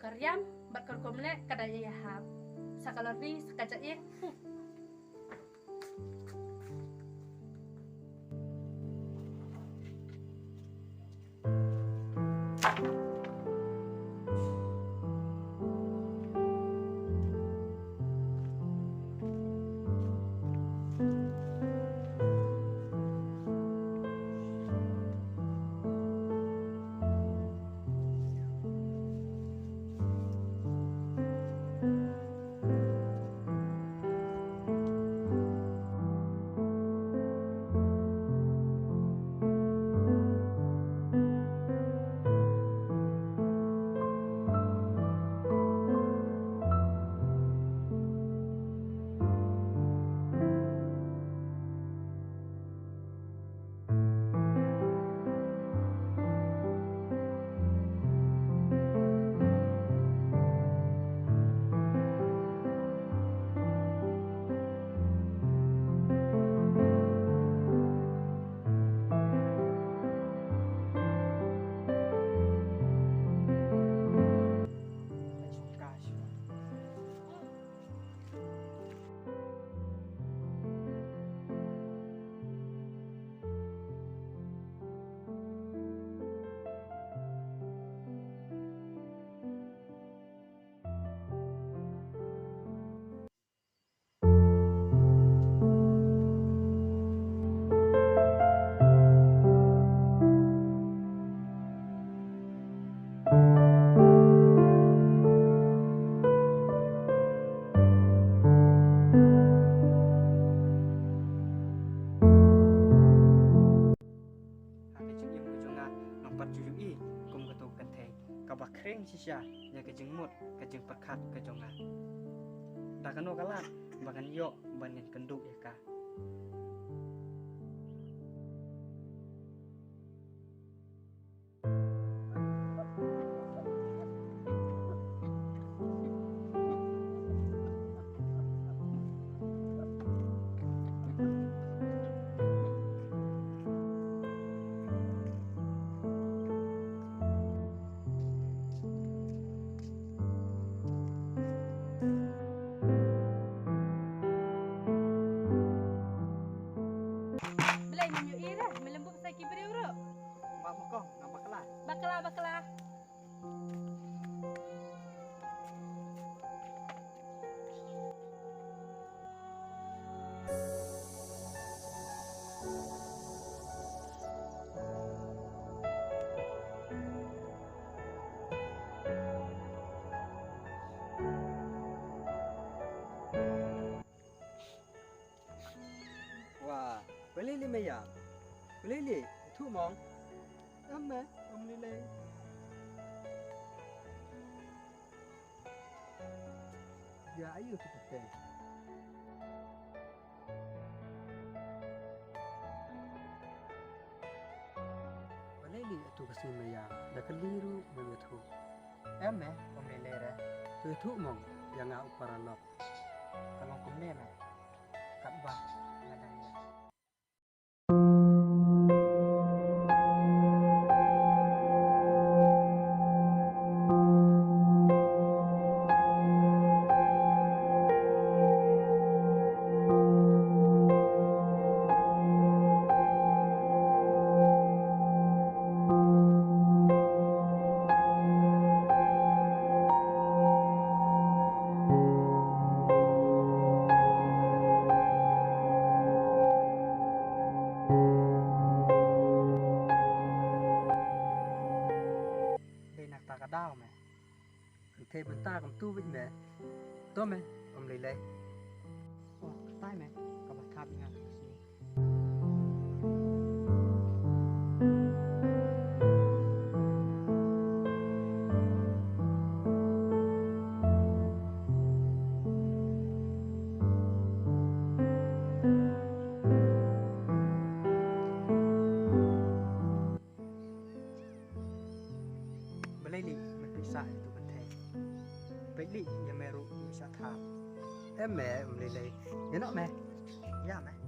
karyam berkorkomle kadaya yahap. Sakalorni sakajak kering sisa ya kejeng mut kejeng pekat kejongan dah kanu kalat bagan yok banin kenduk ya ka bakla. Wah, boleh ni Maya. Boleh ni, tu mong. Amma, boleh. Ya, ayo kita. Boleh ni tu kasi Maya. Dah keliru boleh tu. Amma, boleh re. Tu mong yang ngau paralok. Kalau boleh re. Kat bah. Đau mày, Thế bên ta cũng tu với mẹ. Tốt mẹ, ông lấy. tay mày, có bật tháp nha. Boleh ni, bisa itu penting. Baik ni, yang meru bisa thap. Em mẹ ông lấy. Nhớ nó mẹ. Dạ mày.